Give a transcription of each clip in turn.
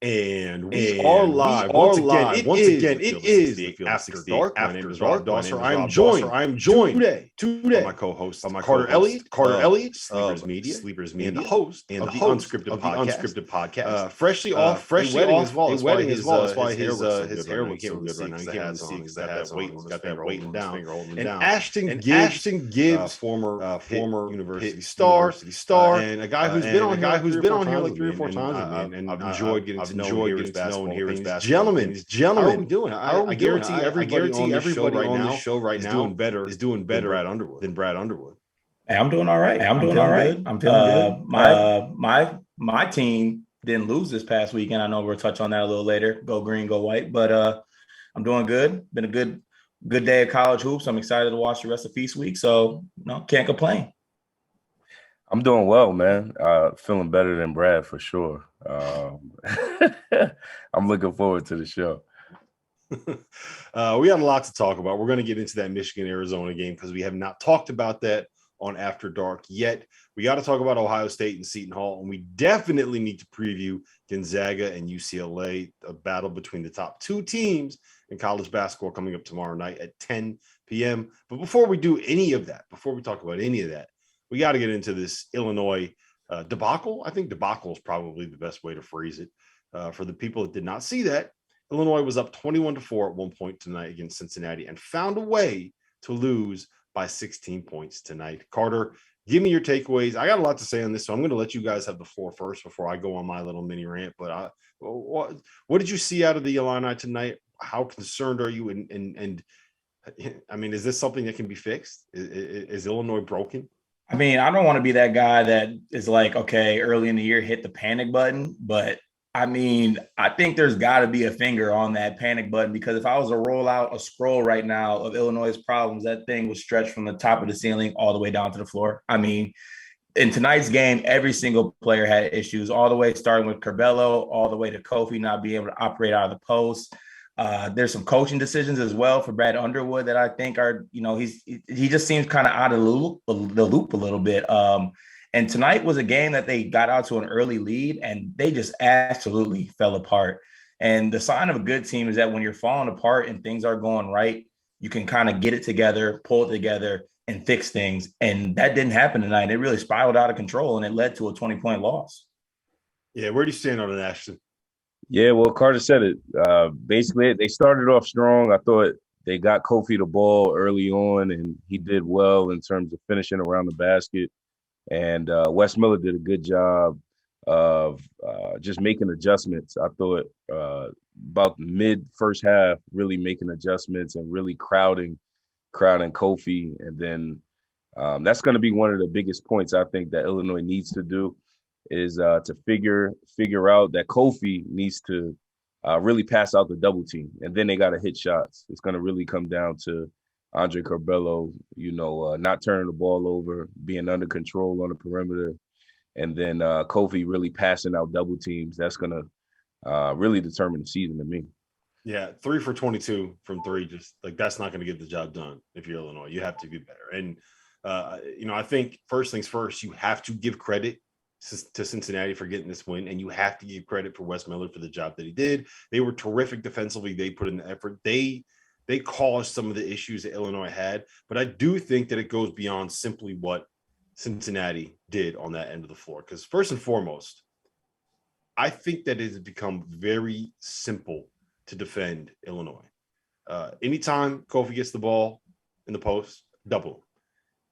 And we are And we live. are Once again, live. it Once is again, the it Field of is the 68 Field of After 68 Dark. My name After is Rob Dark. My Dosser. name I is am Rob Dosser. joined I am joined today by my co-host Carter Elliott Carter of Elliott Sleepers of Media Sleepers and the Media host and the of the host Unscripted of the Podcast. Unscripted Podcast. Freshly off a Freshly wedding as off well. a That's why wedding as well. That's why his hair looks so his good right hair now. You looks can't so really good see right now. because You the can't really hat's see on. because He's the got that hat's weight on. on He's his got that finger weight holding him on his down. finger holding him And down. Ashton And Gibbs, Ashton Gibbs, former former University Pitt star, University star, and a guy who's been and on a here guy like who's three or been four on here times like with three me, or four and times with me, and I've enjoyed getting I've to know and enjoyed hear his getting to know and basketball hear his opinions. basketball Gentlemen, opinions. how are Gentlemen, we doing? how are I we doing? guarantee I everybody guarantee on this show everybody right on this now show right is doing now better is doing than better Brad Underwood. than Brad Underwood. Hey, I'm doing all right. Hey, I'm I'm doing all feeling right. good. I'm feeling good. My team didn't lose this past weekend. I know we'll touch on that a little later. Go green, go white. But I'm doing good. Been a good day of college hoops. I'm excited to watch the rest of Feast Week. So can't complain. I'm doing well, man. Feeling better than Brad for sure. I'm looking forward to the show. We had a lot to talk about. We're going to get into that Michigan-Arizona game because we have not talked about that on After Dark yet. We got to talk about Ohio State and Seton Hall, and we definitely need to preview Gonzaga and UCLA, a battle between the top two teams in college basketball coming up tomorrow night at 10 p.m. But before we do any of that, before we talk about any of that, we got to get into this Illinois debacle. I think debacle is probably the best way to phrase it. For the people that did not see that, Illinois was up 21-4 at one point tonight against Cincinnati and found a way to lose by 16 points tonight. Carter, give me your takeaways. I got a lot to say on this, so I'm going to let you guys have the floor first before I go on my little mini rant. But what did you see out of the Illini tonight? How concerned are you? And I mean, is this something that can be fixed? Is Illinois broken? I mean, I don't want to be that guy that is like, okay, early in the year, hit the panic button. But I mean, I think there's got to be a finger on that panic button because if I was to roll out a scroll right now of Illinois' problems, that thing was stretched from the top of the ceiling all the way down to the floor. I mean, in tonight's game, every single player had issues, all the way starting with Curbelo, all the way to Kofi not being able to operate out of the post. There's some coaching decisions as well for Brad Underwood that I think are, he just seems kind of out of the loop a little bit. And tonight was a game that they got out to an early lead and they just absolutely fell apart. And the sign of a good team is that when you're falling apart and things are going right, you can kind of get it together, pull it together, and fix things. And that didn't happen tonight. It really spiraled out of control and it led to a 20-point loss. Yeah, where do you stand on it, Ashton? Yeah, well, Carter said it. Basically, they started off strong. I thought they got Kofi the ball early on, and he did well in terms of finishing around the basket. And Wes Miller did a good job of just making adjustments. I thought about mid first half, really making adjustments and really crowding Kofi. And then that's going to be one of the biggest points I think that Illinois needs to do is to figure out that Kofi needs to really pass out the double team, and then they got to hit shots. It's going to really come down to Andre Curbelo, not turning the ball over, being under control on the perimeter, and then Kofi really passing out double teams. That's going to really determine the season to me. Yeah, 3 for 22 from three, just like that's not going to get the job done if you're Illinois. You have to be better. And, I think first things first, you have to give credit to Cincinnati for getting this win, and you have to give credit for Wes Miller for the job that he did. They were terrific defensively. They put in the effort. They caused some of the issues that Illinois had, but I do think that it goes beyond simply what Cincinnati did on that end of the floor. Because first and foremost, I think that it has become very simple to defend Illinois. Anytime Kofi gets the ball in the post, double him.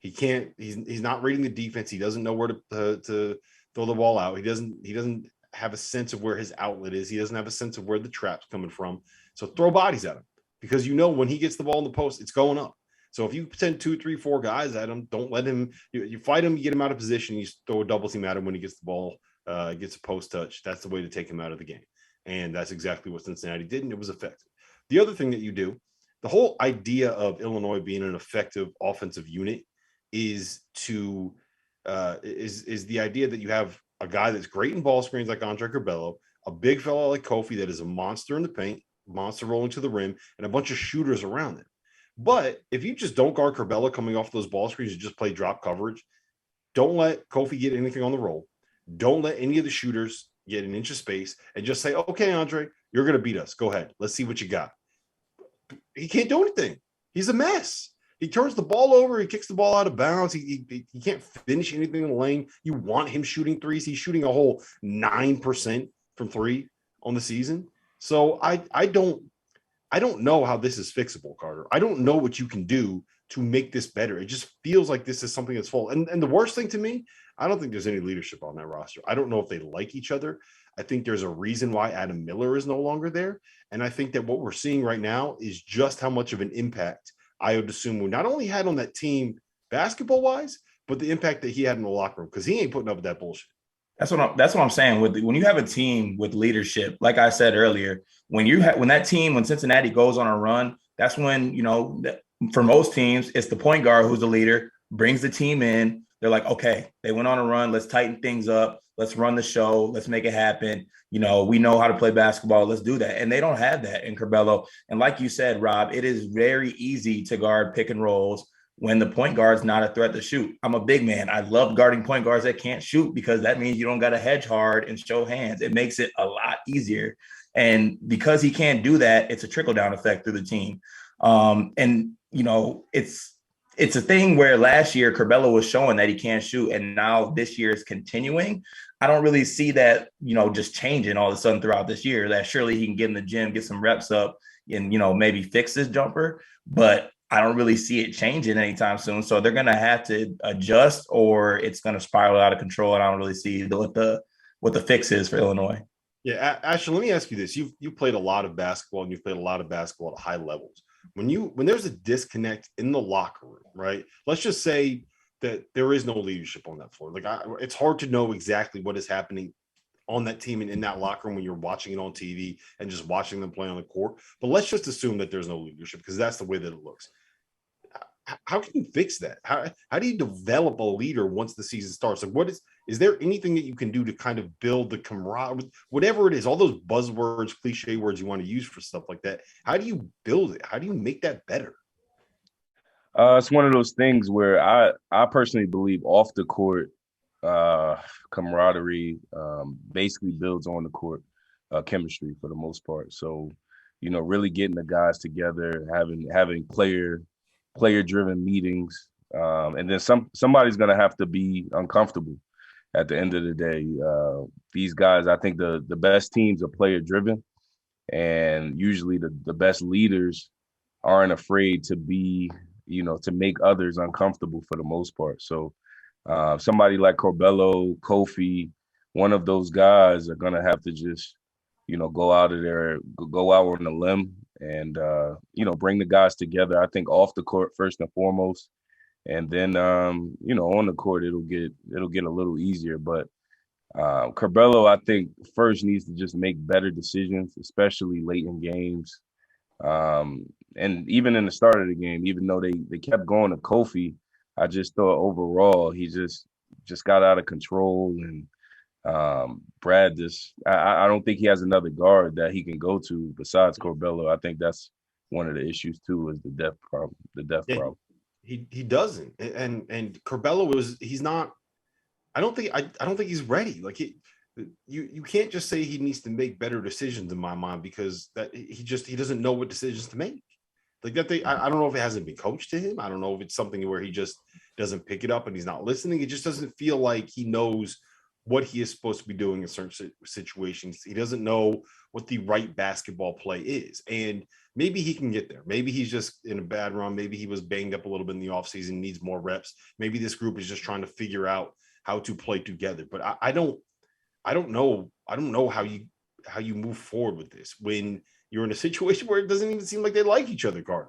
He can't. He's not reading the defense. He doesn't know where to throw the ball out. He doesn't have a sense of where his outlet is. He doesn't have a sense of where the trap's coming from. So throw bodies at him because when he gets the ball in the post, it's going up. So if you send 2, 3, 4 guys at him, don't let him. You fight him. You get him out of position. You throw a double team at him when he gets the ball. Gets a post touch. That's the way to take him out of the game. And that's exactly what Cincinnati did, and it was effective. The other thing that you do, the whole idea of Illinois being an effective offensive unit is the idea that you have a guy that's great in ball screens like Andre Curbelo, a big fellow like Kofi that is a monster in the paint, monster rolling to the rim, and a bunch of shooters around him. But if you just don't guard Curbelo coming off those ball screens, you just play drop coverage. Don't let Kofi get anything on the roll. Don't let any of the shooters get an inch of space, and just say, okay, Andre, you're going to beat us. Go ahead. Let's see what you got. He can't do anything. He's a mess. He turns the ball over. He kicks the ball out of bounds. He can't finish anything in the lane. You want him shooting threes. He's shooting a whole 9% from three on the season. So I don't know how this is fixable, Carter. I don't know what you can do to make this better. It just feels like this is something that's full. And the worst thing to me, I don't think there's any leadership on that roster. I don't know if they like each other. I think there's a reason why Adam Miller is no longer there. And I think that what we're seeing right now is just how much of an impact Ayo Dosunmu not only had on that team basketball-wise, but the impact that he had in the locker room, because he ain't putting up with that bullshit. That's what I'm saying. When you have a team with leadership, like I said earlier, when Cincinnati goes on a run, that's when, for most teams, it's the point guard who's the leader, brings the team in. They're like, okay, they went on a run. Let's tighten things up. Let's run the show. Let's make it happen. We know how to play basketball. Let's do that. And they don't have that in Curbelo. And like you said, Rob, it is very easy to guard pick and rolls when the point guard's not a threat to shoot. I'm a big man. I love guarding point guards that can't shoot, because that means you don't got to hedge hard and show hands. It makes it a lot easier. And because he can't do that, it's a trickle-down effect through the team. It's a thing where last year Curbelo was showing that he can't shoot, and now this year is continuing. I don't really see that, just changing all of a sudden throughout this year, that surely he can get in the gym, get some reps up and, maybe fix his jumper. But I don't really see it changing anytime soon. So they're going to have to adjust, or it's going to spiral out of control. And I don't really see what the fix is for Illinois. Yeah, Ashley, let me ask you this. You've played a lot of basketball, and you've played a lot of basketball at high levels. When there's a disconnect in the locker room, right? Let's just say that there is no leadership on that floor. It's hard to know exactly what is happening on that team and in that locker room when you're watching it on TV and just watching them play on the court. But let's just assume that there's no leadership, because that's the way that it looks. How can you fix that? How do you develop a leader once the season starts? Like, is there anything that you can do to kind of build the camaraderie, whatever it is, all those buzzwords, cliche words you want to use for stuff like that? How do you build it? How do you make that better? It's one of those things where I personally believe off the court camaraderie basically builds on the court chemistry for the most part. So, really getting the guys together, having player-driven meetings, and then somebody's going to have to be uncomfortable at the end of the day. These guys, I think the best teams are player-driven, and usually the best leaders aren't afraid to be, to make others uncomfortable for the most part. So somebody like Curbelo, Kofi, one of those guys are going to have to just, go out on a limb and, bring the guys together. I think off the court first and foremost, and then, on the court, it'll get a little easier. But Curbelo, I think, first needs to just make better decisions, especially late in games. And even in the start of the game, even though they kept going to Kofi, I just thought overall he just got out of control. And Brad I don't think he has another guard that he can go to besides Curbelo. I think that's one of the issues too, is the depth problem. Problem. He doesn't, and Curbelo he's not. I don't think he's ready. Like you can't just say he needs to make better decisions in my mind, because he doesn't know what decisions to make. Like that I don't know if it hasn't been coached to him. I don't know if it's something where he just doesn't pick it up and he's not listening. It just doesn't feel like he knows what he is supposed to be doing in certain situations. He doesn't know what the right basketball play is. And maybe he can get there. Maybe he's just in a bad run. Maybe he was banged up a little bit in the offseason, needs more reps. Maybe this group is just trying to figure out how to play together. But I don't know how you move forward with this when you're in a situation where it doesn't even seem like they like each other, Carter.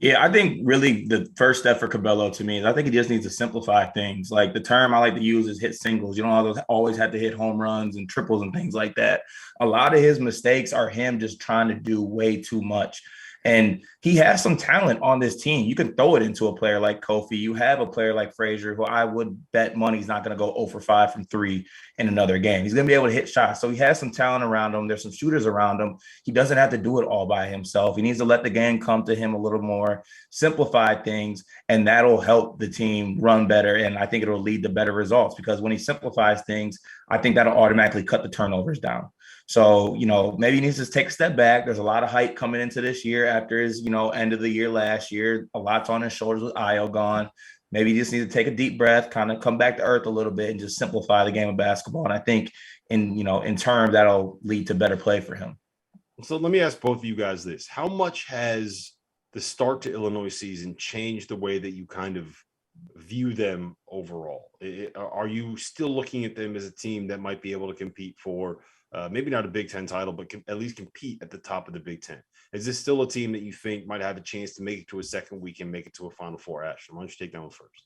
Yeah, I think really the first step for Curbelo to me is I think he just needs to simplify things. Like the term I like to use is hit singles. You don't always have to hit home runs and triples and things like that. A lot of his mistakes are him just trying to do way too much. And he has some talent on this team. You can throw it into a player like Kofi. You have a player like Frazier, who I would bet money is not going to go 0 for 5 from 3 in another game. He's going to be able to hit shots. So he has some talent around him. There's some shooters around him. He doesn't have to do it all by himself. He needs to let the game come to him a little more, simplify things, and that'll help the team run better. And I think it'll lead to better results, because when he simplifies things, I think that'll automatically cut the turnovers down. So, maybe he needs to take a step back. There's a lot of hype coming into this year after his, end of the year last year. A lot's on his shoulders with Io gone. Maybe he just needs to take a deep breath, kind of come back to earth a little bit and just simplify the game of basketball. And I think in turn, that'll lead to better play for him. So let me ask both of you guys this. How much has the start to Illinois season changed the way that you kind of view them overall? Are you still looking at them as a team that might be able to compete for maybe not a Big Ten title, but at least compete at the top of the Big Ten? Is this still a team that you think might have a chance to make it to a second week and make it to a Final Four? Ashton, why don't you take that one first?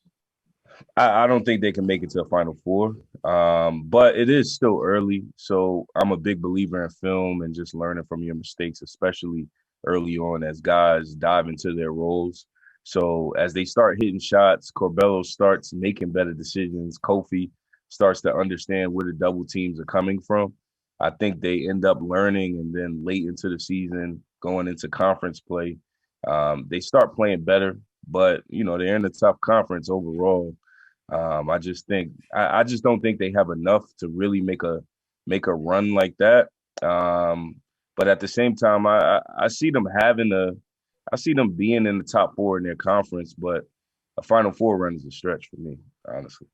I don't think they can make it to a Final Four, but it is still early. So I'm a big believer in film and just learning from your mistakes, especially early on as guys dive into their roles. So as they start hitting shots, Corbello starts making better decisions. Kofi starts to understand where the double teams are coming from. I think they end up learning, and then late into the season, going into conference play, they start playing better. But they're in a tough conference overall. I just don't think they have enough to really make a run like that. But at the same time, I see them being in the top 4 in their conference, but a Final Four run is a stretch for me, honestly.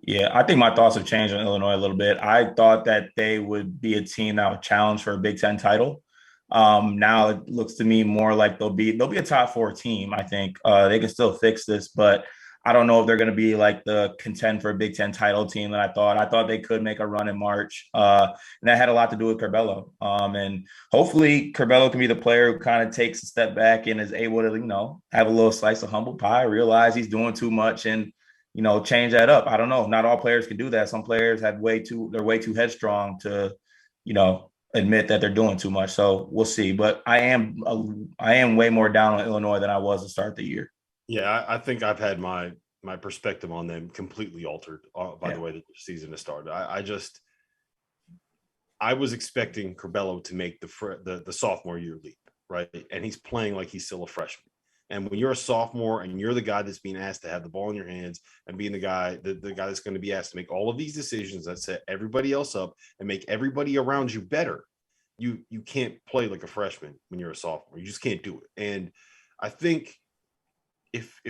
Yeah, I think my thoughts have changed on Illinois a little bit. I thought that they would be a team that would challenge for a Big Ten title. Now it looks to me more like they'll be a top 4 team. I think they can still fix this, but I don't know if they're going to be like the contend for a Big Ten title team that I thought. I thought they could make a run in March, and that had a lot to do with Curbelo. And hopefully Curbelo can be the player who kind of takes a step back and is able to, have a little slice of humble pie, realize he's doing too much, and change that up. I don't know. Not all players can do that. Some players they're way too headstrong to, admit that they're doing too much. So we'll see. But I am way more down on Illinois than I was to start the year. Yeah, I think I've had my perspective on them completely altered by the way that the season has started. I was expecting Curbelo to make the sophomore year leap, right? And he's playing like he's still a freshman. And when you're a sophomore and you're the guy that's being asked to have the ball in your hands and being the guy that's going to be asked to make all of these decisions that set everybody else up and make everybody around you better, you can't play like a freshman when you're a sophomore. You just can't do it. And I think if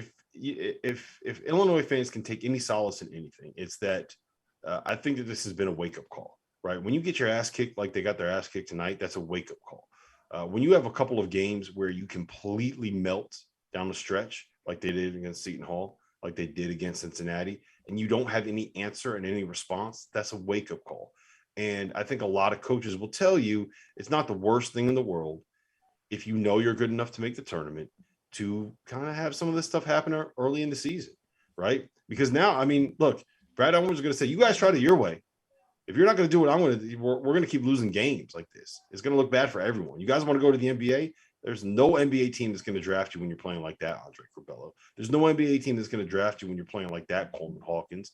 Illinois fans can take any solace in anything, it's that I think that this has been a wake-up call, right? When you get your ass kicked like they got their ass kicked tonight, that's a wake-up call. When you have a couple of games where you completely melt down the stretch, like they did against Seton Hall, like they did against Cincinnati, and you don't have any answer and any response, that's a wake-up call. And I think a lot of coaches will tell you it's not the worst thing in the world if you know you're good enough to make the tournament to kind of have some of this stuff happen early in the season, right? Because now, I mean, look, Brad Elmer is going to say, you guys tried it your way. If you're not going to do it, we're going to keep losing games like this. It's going to look bad for everyone. You guys want to go to the NBA? There's no NBA team that's going to draft you when you're playing like that, Andre Curbelo. There's no NBA team that's going to draft you when you're playing like that, Coleman Hawkins.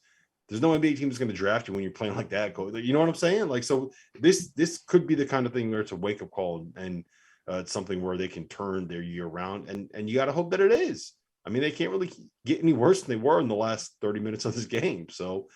There's no NBA team that's going to draft you when you're playing like that. You know what I'm saying? Like, so this could be the kind of thing where it's a wake-up call and it's something where they can turn their year around, and you got to hope that it is. I mean, they can't really get any worse than they were in the last 30 minutes of this game. So